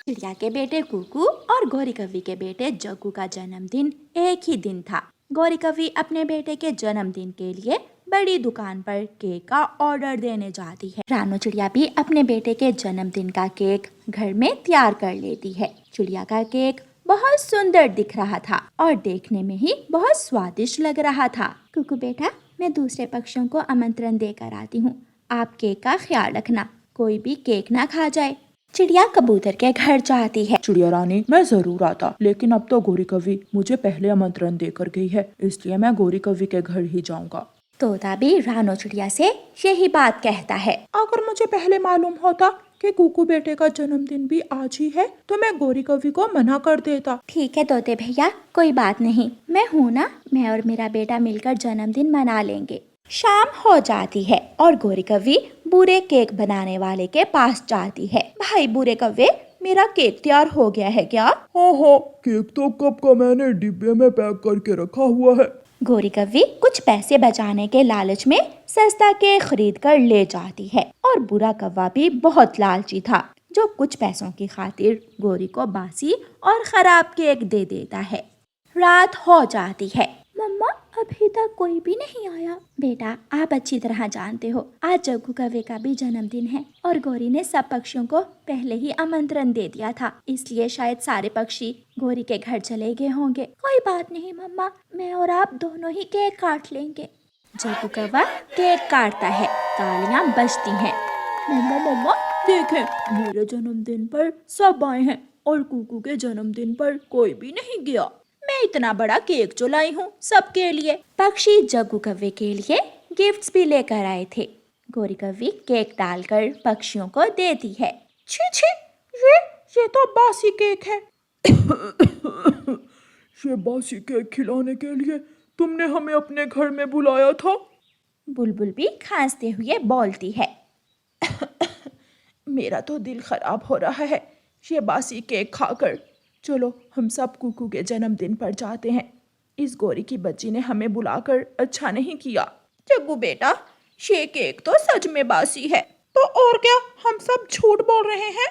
चिड़िया के बेटे कुकू और गौरी कवि के बेटे जग्गू का जन्मदिन एक ही दिन था। गौरी कवि अपने बेटे के जन्मदिन के लिए बड़ी दुकान पर केक का ऑर्डर देने जाती है। रानो चिड़िया भी अपने बेटे के जन्मदिन का केक घर में तैयार कर लेती है। चिड़िया का केक बहुत सुंदर दिख रहा था और देखने में ही बहुत स्वादिष्ट लग रहा था। कुकू बेटा, मैं दूसरे पक्षियों को आमंत्रण देकर आती हूँ। आप केक का ख्याल रखना, कोई भी केक ना खा जाए। चिड़िया कबूतर के घर जाती है। चिड़िया रानी, मैं जरूर आता, लेकिन अब तो गौरी कवि मुझे पहले आमंत्रण देकर गई है, इसलिए मैं गौरी कवि के घर ही जाऊंगा। तोता भी रानो चिड़िया से यही बात कहता है। अगर मुझे पहले मालूम होता कि कुकू बेटे का जन्मदिन भी आज ही है तो मैं गौरी कवि को मना कर देता। ठीक है तोते भैया, कोई बात नहीं, मैं हूँ ना, मैं और मेरा बेटा मिलकर जन्मदिन मना लेंगे। शाम हो जाती है और गौरी कवि बुरे केक बनाने वाले के पास जाती है। भाई बुरे कव्वे, मेरा केक तैयार हो गया है क्या? हाँ, केक तो कब का मैंने डिब्बे में पैक करके रखा हुआ है। गौरी कव्वी कुछ पैसे बचाने के लालच में सस्ता केक खरीद कर ले जाती है और बुरा कौवा भी बहुत लालची था, जो कुछ पैसों की खातिर गौरी को बासी और खराब केक दे देता है। रात हो जाती है। मम्मा, अभी तक कोई भी नहीं आया। बेटा, आप अच्छी तरह जानते हो आज जग्गू कव्वे का भी जन्मदिन है और गौरी ने सब पक्षियों को पहले ही आमंत्रण दे दिया था, इसलिए शायद सारे पक्षी गौरी के घर चले गए होंगे। कोई बात नहीं मम्मा, मैं और आप दोनों ही केक काट लेंगे। जग्गू कौवा केक काटता है, तालियां बजती हैं। मम्मा, देखें, मेरे जन्मदिन पर सब आए हैं और कुकू के जन्मदिन पर कोई भी नहीं गया। मैं इतना बड़ा केक जो लाई हूँ सबके लिए। पक्षी जग्गू कव्वे के लिए गिफ्ट्स भी लेकर आए थे। गौरी कव्वी केक डालकर पक्षियों को देती है। छी, ये तो बासी केक है। ये बासी केक खिलाने के लिए तुमने हमें अपने घर में बुलाया था? बुलबुल भी खांसते हुए बोलती है। मेरा तो दिल खराब हो रहा है ये बासी केक खाकर। चलो हम सब कुकू के जन्मदिन पर जाते हैं। इस गौरी की बच्ची ने हमें बुलाकर अच्छा नहीं किया। जग्गू बेटा, ये केक तो सच में बासी है। तो और क्या, हम सब झूठ बोल रहे हैं।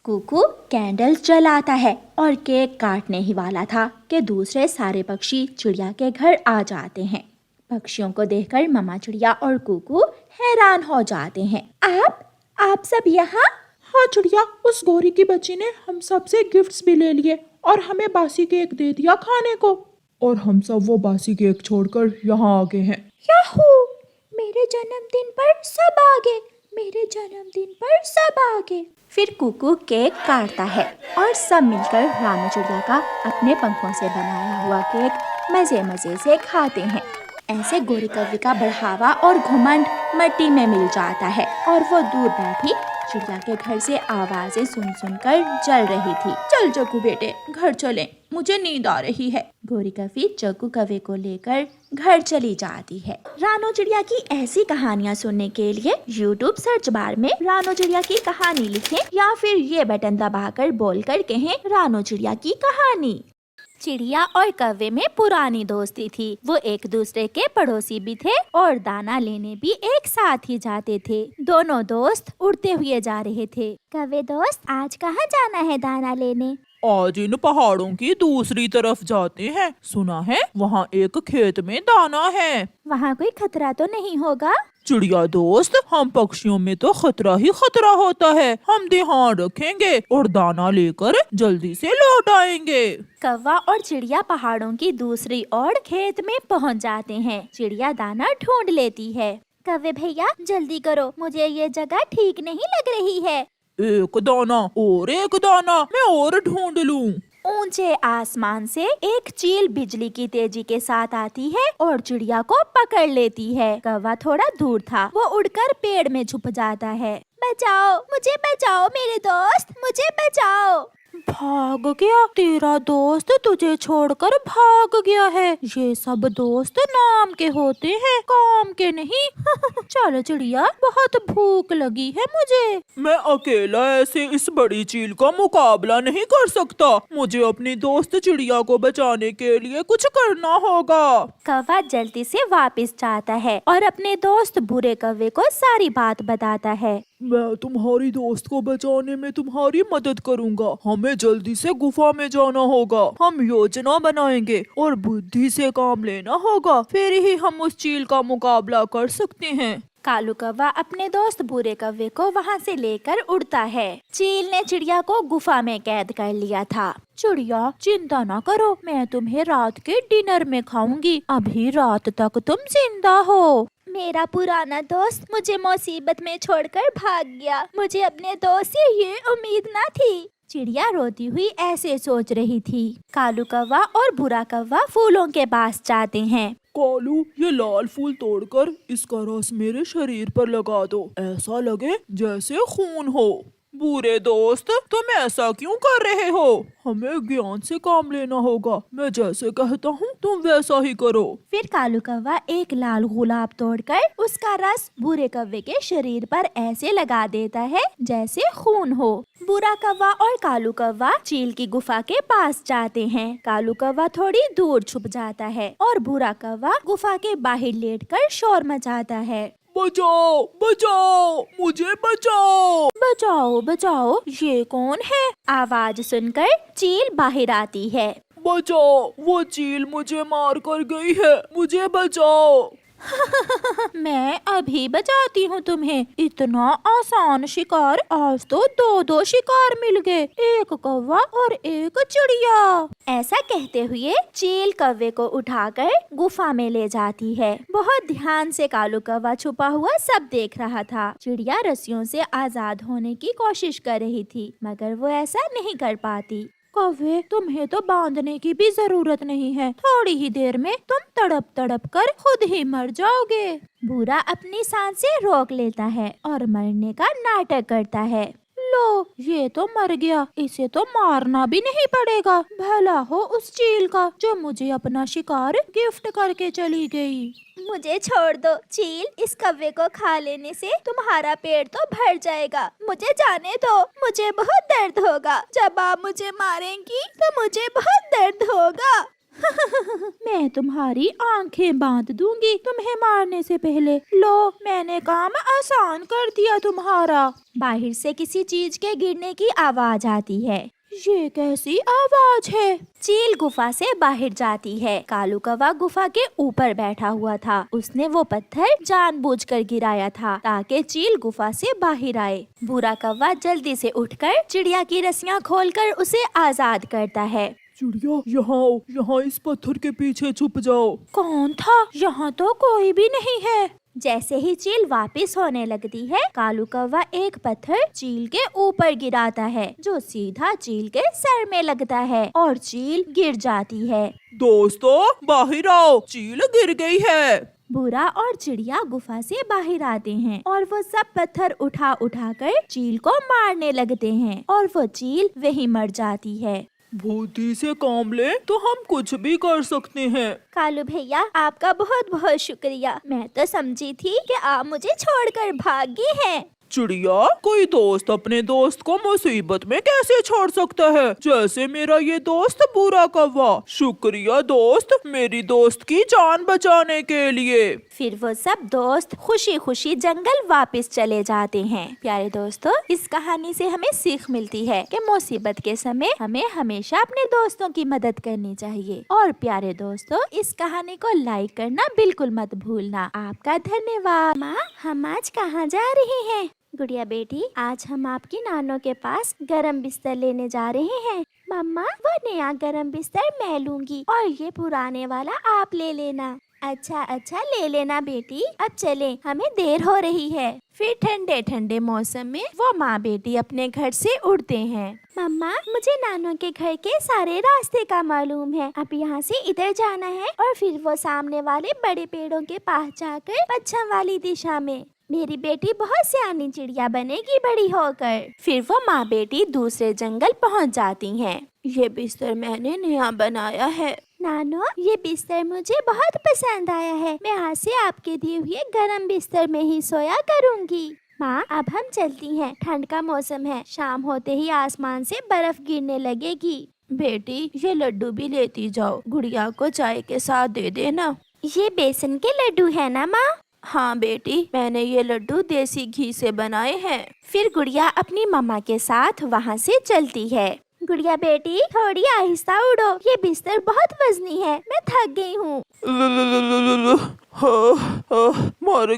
कुकू कैंडल्स जलाता है और केक काटने ही वाला था कि दूसरे सारे पक्षी चिड़िया के घर आ जाते हैं। पक्षियों को देखकर मम्मा चिड़िया और कुकू हैरान हो जाते हैं। आप सब यहाँ? हाँ चिड़िया, उस गौरी की बच्ची ने हम सब से गिफ्ट्स भी ले लिए और हमें बासी केक दे दिया खाने को, और हम सब वो बासी केक छोड़कर यहाँ आ गए हैं। याहू! मेरे जन्मदिन पर सब आ गए, मेरे जन्मदिन पर सब आ गए। फिर कुकू केक काटता है और सब मिलकर रानो चिड़िया का अपने पंखों से बनाया हुआ केक मजे मजे से खाते हैं। ऐसे गौरी कव्वी का बढ़ावा और घुमंड मिट्टी में मिल जाता है और वो दूर बैठी चिड़िया के घर से आवाजें सुनकर जल रही थी। चल जग्गू बेटे, घर चलें, मुझे नींद आ रही है। गौरी कव्वी जग्गू कव्वे को लेकर घर चली जाती है। रानो चिड़िया की ऐसी कहानियाँ सुनने के लिए YouTube सर्च बार में रानो चिड़िया की कहानी लिखें या फिर ये बटन दबाकर बोलकर कहें रानो चिड़िया की कहानी। चिड़िया और कव्वे में पुरानी दोस्ती थी। वो एक दूसरे के पड़ोसी भी थे और दाना लेने भी एक साथ ही जाते थे। दोनों दोस्त उड़ते हुए जा रहे थे। कव्वे दोस्त, आज कहाँ जाना है दाना लेने? आज इन पहाड़ों की दूसरी तरफ जाते हैं। सुना है वहाँ एक खेत में दाना है। वहाँ कोई खतरा तो नहीं होगा? चिड़िया दोस्त, हम पक्षियों में तो खतरा ही खतरा होता है। हम ध्यान रखेंगे और दाना लेकर जल्दी से लौट आएंगे। कौवा और चिड़िया पहाड़ों की दूसरी ओर खेत में पहुँच जाते हैं। चिड़िया दाना ढूंढ लेती है। कव्वे भैया जल्दी करो, मुझे ये जगह ठीक नहीं लग रही है। एक दाना और एक दाना, मैं और ढूंढ लूं। ऊंचे आसमान से एक चील बिजली की तेजी के साथ आती है और चिड़िया को पकड़ लेती है। कौवा थोड़ा दूर था, वो उड़कर पेड़ में छुप जाता है। बचाओ, मुझे बचाओ मेरे दोस्त, मुझे बचाओ। भाग गया? तेरा दोस्त तुझे छोड़कर भाग गया है। ये सब दोस्त नाम के होते हैं, काम के नहीं। चलो चिड़िया, बहुत भूख लगी है मुझे। मैं अकेला ऐसे इस बड़ी चील का मुकाबला नहीं कर सकता। मुझे अपनी दोस्त चिड़िया को बचाने के लिए कुछ करना होगा। कौवा जल्दी से वापस जाता है और अपने दोस्त बुरे कौवे को सारी बात बताता है। मैं तुम्हारी दोस्त को बचाने में तुम्हारी मदद करूंगा। हमें जल्दी से गुफा में जाना होगा। हम योजना बनाएंगे और बुद्धि से काम लेना होगा, फिर ही हम उस चील का मुकाबला कर सकते हैं। कालू कौवा अपने दोस्त भूरे कौवे को वहाँ से लेकर उड़ता है। चील ने चिड़िया को गुफा में कैद कर लिया था। चिड़िया चिंता ना करो, मैं तुम्हें रात के डिनर में खाऊंगी। अभी रात तक तुम जिंदा हो। मेरा पुराना दोस्त मुझे मुसीबत में छोड़कर भाग गया। मुझे अपने दोस्त से ये उम्मीद न थी। चिड़िया रोती हुई ऐसे सोच रही थी। कालू कौवा और भूरा कौवा फूलों के पास जाते हैं। कालू, ये लाल फूल तोड़कर इसका रस मेरे शरीर पर लगा दो, ऐसा लगे जैसे खून हो। बुरे दोस्त, तुम ऐसा क्यों कर रहे हो? हमें ज्ञान से काम लेना होगा। मैं जैसे कहता हूँ तुम वैसा ही करो। फिर कालू कौवा एक लाल गुलाब तोड़कर उसका रस भूरे कौवे के शरीर पर ऐसे लगा देता है जैसे खून हो। भूरा कौवा और कालू कौवा चील की गुफा के पास जाते हैं। कालू कौवा थोड़ी दूर छुप जाता है और भूरा कौवा गुफा के बाहर लेटकर शोर मचाता है। बचाओ बचाओ, मुझे बचाओ। बचाओ बचाओ, ये कौन है? आवाज सुनकर चील बाहर आती है। बचाओ, वो चील मुझे मार कर गई है, मुझे बचाओ। मैं अभी बचाती हूँ तुम्हें। इतना आसान शिकार, आज तो दो शिकार मिल गए, एक कौवा और एक चिड़िया। ऐसा कहते हुए चील कौवे को उठाकर गुफा में ले जाती है। बहुत ध्यान से कालू कौवा छुपा हुआ सब देख रहा था। चिड़िया रस्सियों से आजाद होने की कोशिश कर रही थी, मगर वो ऐसा नहीं कर पाती। कौवे, तुम्हें तो बांधने की भी जरूरत नहीं है, थोड़ी ही देर में तुम तड़प तड़प कर खुद ही मर जाओगे। भूरा अपनी सांसें रोक लेता है और मरने का नाटक करता है। लो, ये तो मर गया, इसे तो मारना भी नहीं पड़ेगा। भला हो उस चील का जो मुझे अपना शिकार गिफ्ट करके चली गई। मुझे छोड़ दो चील, इस कौवे को खा लेने से तुम्हारा पेट तो भर जाएगा। मुझे जाने दो, मुझे बहुत दर्द होगा। जब आप मुझे मारेंगी तो मुझे बहुत दर्द होगा। मैं तुम्हारी आंखें बांध दूंगी तुम्हें मारने से पहले। लो, मैंने काम आसान कर दिया तुम्हारा। बाहर से किसी चीज के गिरने की आवाज आती है। ये कैसी आवाज है? चील गुफा से बाहर जाती है। कालू कौवा गुफा के ऊपर बैठा हुआ था। उसने वो पत्थर जानबूझकर गिराया था ताकि चील गुफा से बाहर आए। भूरा कौवा जल्दी से उठकर चिड़िया की रस्सियां खोलकर उसे आजाद करता है। चिड़िया, यहाँ आओ, यहाँ इस पत्थर के पीछे छुप जाओ। कौन था? यहाँ तो कोई भी नहीं है। जैसे ही चील वापस होने लगती है, कालू कौवा एक पत्थर चील के ऊपर गिराता है जो सीधा चील के सर में लगता है और चील गिर जाती है। दोस्तों, बाहर आओ, चील गिर गई है। भूरा और चिड़िया गुफा से बाहर आते हैं और वो सब पत्थर उठा कर चील को मारने लगते हैं और वो चील वहीं मर जाती है। बुद्धि से काम ले तो हम कुछ भी कर सकते हैं। कालू भैया, आपका बहुत बहुत शुक्रिया। मैं तो समझी थी कि आप मुझे छोड़कर भाग गए हैं। चिड़िया, कोई दोस्त अपने दोस्त को मुसीबत में कैसे छोड़ सकता है, जैसे मेरा ये दोस्त भूरा कौवा। शुक्रिया दोस्त, मेरी दोस्त की जान बचाने के लिए। फिर वो सब दोस्त खुशी खुशी जंगल वापस चले जाते हैं। प्यारे दोस्तों, इस कहानी से हमें सीख मिलती है कि मुसीबत के समय हमें हमेशा अपने दोस्तों की मदद करनी चाहिए। और प्यारे दोस्तों, इस कहानी को लाइक करना बिल्कुल मत भूलना। आपका धन्यवाद। माँ, हम आज कहाँ जा रहे हैं? गुड़िया बेटी, आज हम आपकी नानों के पास गरम बिस्तर लेने जा रहे हैं। मम्मा, वो नया गरम बिस्तर मैं लूंगी और ये पुराने वाला आप ले लेना। अच्छा अच्छा, ले लेना बेटी। अब चलें, हमें देर हो रही है। फिर ठंडे ठंडे मौसम में वो माँ बेटी अपने घर से उड़ते हैं। मम्मा, मुझे नानों के घर के सारे रास्ते का मालूम है। अब यहाँ से इधर जाना है और फिर वो सामने वाले बड़े पेड़ों के पास जाकर पश्चिम वाली दिशा में। मेरी बेटी बहुत सियानी चिड़िया बनेगी बड़ी होकर। फिर वो माँ बेटी दूसरे जंगल पहुँच जाती हैं। ये बिस्तर मैंने नया बनाया है। नानो, ये बिस्तर मुझे बहुत पसंद आया है। मैं आज से आपके दिए हुए गरम बिस्तर में ही सोया करूँगी। माँ, अब हम चलती हैं। ठंड का मौसम है, शाम होते ही आसमान से बर्फ गिरने लगेगी। बेटी, ये लड्डू भी लेती जाओ, गुड़िया को चाय के साथ दे देना। ये बेसन के लड्डू है ना माँ? हाँ बेटी, मैंने ये लड्डू देसी घी से बनाए हैं। फिर गुड़िया अपनी मम्मा के साथ वहाँ से चलती है। गुड़िया बेटी, थोड़ी आहिस्ता उड़ो, ये बिस्तर बहुत वजनी है, मैं थक गई हूँ। मर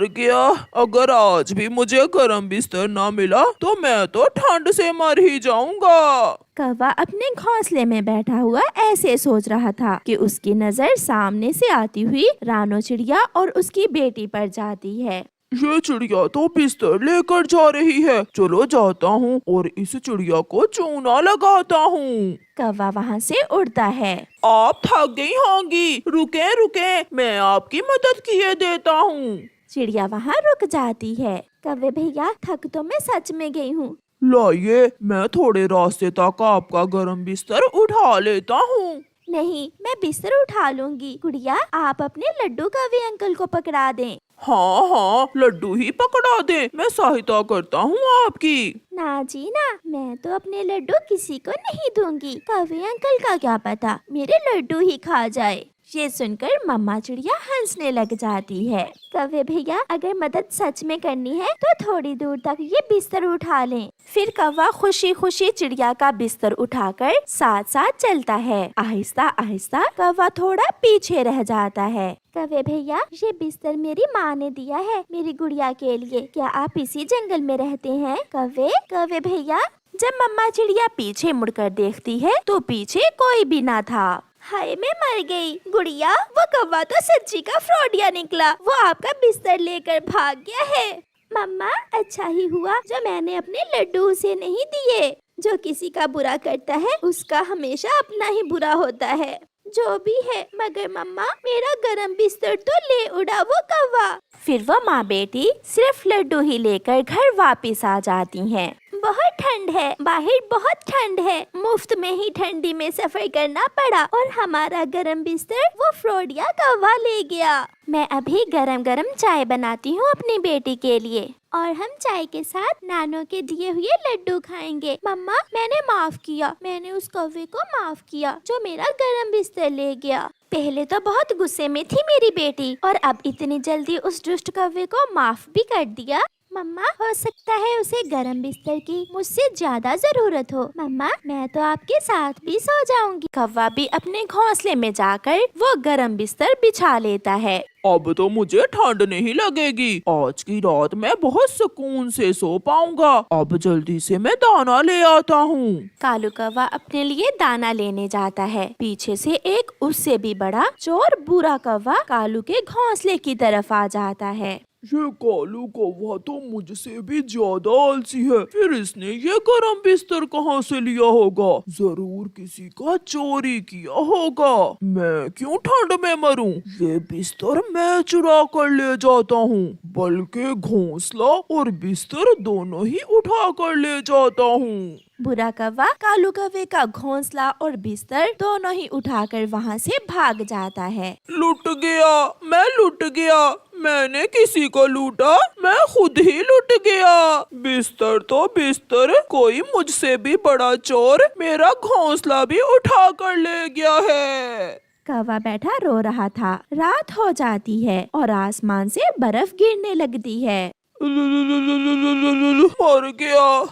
गया। अगर आज भी मुझे गर्म बिस्तर ना मिला तो मैं तो ठंड से मर ही जाऊंगा। कौवा अपने घोंसले में बैठा हुआ ऐसे सोच रहा था कि उसकी नजर सामने से आती हुई रानो चिड़िया और उसकी बेटी पर जाती है। ये चिड़िया तो बिस्तर लेकर जा रही है, चलो जाता हूँ और इस चिड़िया को चूना लगाता हूँ। कौवा वहाँ से उड़ता है। आप थक गई होंगी, रुके रुके, मैं आपकी मदद किए देता हूँ। चिड़िया वहाँ रुक जाती है। कौवे भैया, थक तो मैं सच में गई हूँ। लाइए, मैं थोड़े रास्ते तक आपका गर्म बिस्तर उठा लेता हूँ। नहीं, मैं बिस्तर उठा लूंगी। गुड़िया, आप अपने लड्डू कौवे अंकल को पकड़ा दें। हाँ हाँ, लड्डू ही पकड़ा दे, मैं सहायता करता हूँ आपकी। ना जी ना, मैं तो अपने लड्डू किसी को नहीं दूंगी। कौवे अंकल का क्या पता मेरे लड्डू ही खा जाए। ये सुनकर मम्मा चिड़िया हंसने लग जाती है। कौवे भैया, अगर मदद सच में करनी है तो थोड़ी दूर तक ये बिस्तर उठा लें। फिर कौवा खुशी खुशी चिड़िया का बिस्तर उठाकर साथ साथ चलता है। आहिस्ता आहिस्ता कौवा थोड़ा पीछे रह जाता है। कौवे भैया, ये बिस्तर मेरी माँ ने दिया है मेरी गुड़िया के लिए। क्या आप इसी जंगल में रहते हैं? कौवे भैया। जब मम्मा चिड़िया पीछे मुड़कर देखती है तो पीछे कोई भी ना था। हाय, मैं मर गई। गुड़िया, वो कौवा तो सच्ची का फ्रॉडिया निकला, वो आपका बिस्तर लेकर भाग गया है। मम्मा, अच्छा ही हुआ जो मैंने अपने लड्डू उसे नहीं दिए। जो किसी का बुरा करता है उसका हमेशा अपना ही बुरा होता है। जो भी है, मगर मम्मा, मेरा गरम बिस्तर तो ले उड़ा वो कौवा। फिर वो माँ बेटी सिर्फ लड्डू ही लेकर घर वापस आ जाती हैं। बहुत ठंड है, बाहर बहुत ठंड है। मुफ्त में ही ठंडी में सफर करना पड़ा और हमारा गरम बिस्तर वो फ्रॉडिया कौवा ले गया। मैं अभी गरम गरम चाय बनाती हूँ अपनी बेटी के लिए और हम चाय के साथ नानो के दिए हुए लड्डू खाएंगे। मम्मा, मैंने माफ किया, मैंने उस कौवे को माफ किया जो मेरा गरम बिस्तर ले गया। पहले तो बहुत गुस्से में थी मेरी बेटी और अब इतनी जल्दी उस दुष्ट कौवे को माफ भी कर दिया। मम्मा, हो सकता है उसे गरम बिस्तर की मुझसे ज्यादा जरूरत हो। मम्मा, मैं तो आपके साथ भी सो जाऊंगी। कौवा भी अपने घोंसले में जाकर वो गरम बिस्तर बिछा लेता है। अब तो मुझे ठंड नहीं लगेगी, आज की रात मैं बहुत सुकून से सो पाऊंगा। अब जल्दी से मैं दाना ले आता हूँ। कालू कौवा अपने लिए दाना लेने जाता है। पीछे से एक उससे भी बड़ा चोर बुरा कौवा कालू के घोंसले की तरफ आ जाता है। ये कालू कौवा तो मुझसे भी ज्यादा आलसी है, फिर इसने ये गरम बिस्तर कहाँ से लिया होगा? जरूर किसी का चोरी किया होगा। मैं क्यों ठंड में मरूं? ये बिस्तर मैं चुरा कर ले जाता हूँ, बल्कि घोंसला और बिस्तर दोनों ही उठा कर ले जाता हूँ। बुरा कौवा कालू कौवे का घोंसला और बिस्तर दोनों ही उठाकर वहाँ से भाग जाता है। लुट गया, मैं लुट गया। मैंने किसी को लूटा, मैं खुद ही लुट गया। बिस्तर तो बिस्तर, कोई मुझसे भी बड़ा चोर मेरा घोंसला भी उठा कर ले गया है। कौवा बैठा रो रहा था। रात हो जाती है और आसमान से बर्फ गिरने लगती है। मर गया।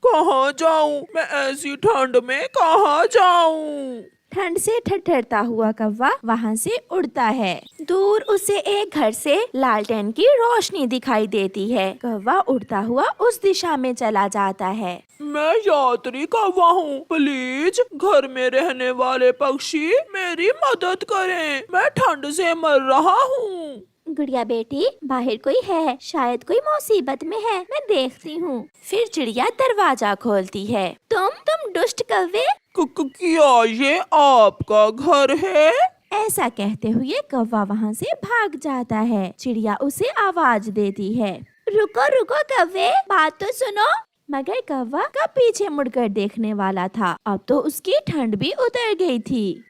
कहाँ जाऊँ मैं? ऐसी ठंड में कहाँ जाऊँ? ठंड से ठठरता हुआ कौवा वहाँ से उड़ता है। दूर उसे एक घर से लालटेन की रोशनी दिखाई देती है। कौवा उड़ता हुआ उस दिशा में चला जाता है। मैं यात्री कौवा हूँ, प्लीज घर में रहने वाले पक्षी मेरी मदद करें, मैं ठंड से मर रहा हूँ। गुड़िया बेटी, बाहर कोई है, शायद कोई मुसीबत में है, मैं देखती हूँ। फिर चिड़िया दरवाजा खोलती है। तुम दुष्ट कौवे, क्या ये आपका घर है? ऐसा कहते हुए कौवा वहाँ से भाग जाता है। चिड़िया उसे आवाज देती है, रुको रुको कौवे, बात तो सुनो। मगर कौवा कब पीछे मुड़कर देखने वाला था, अब तो उसकी ठंड भी उतर गई थी।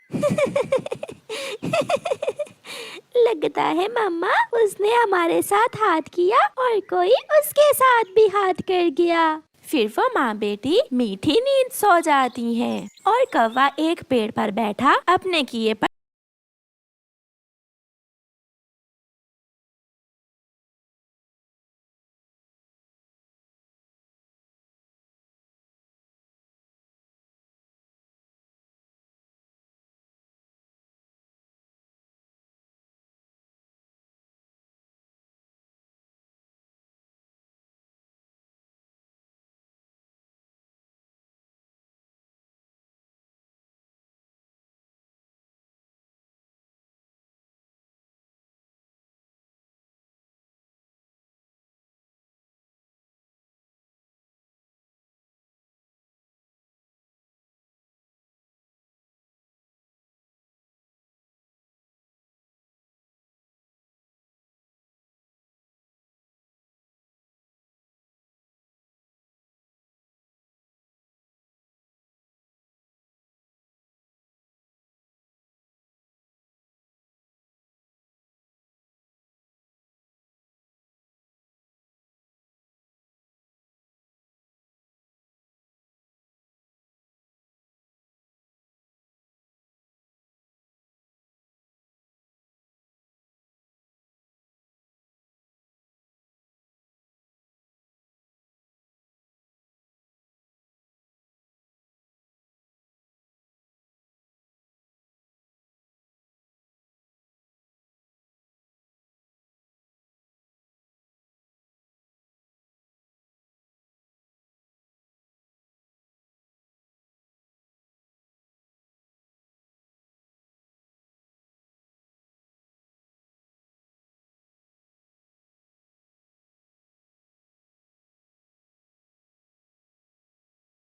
लगता है मम्मा उसने हमारे साथ हाथ किया और कोई उसके साथ भी हाथ कर गया। फिर वो माँ बेटी मीठी नींद सो जाती हैं और कौवा एक पेड़ पर बैठा अपने किए पर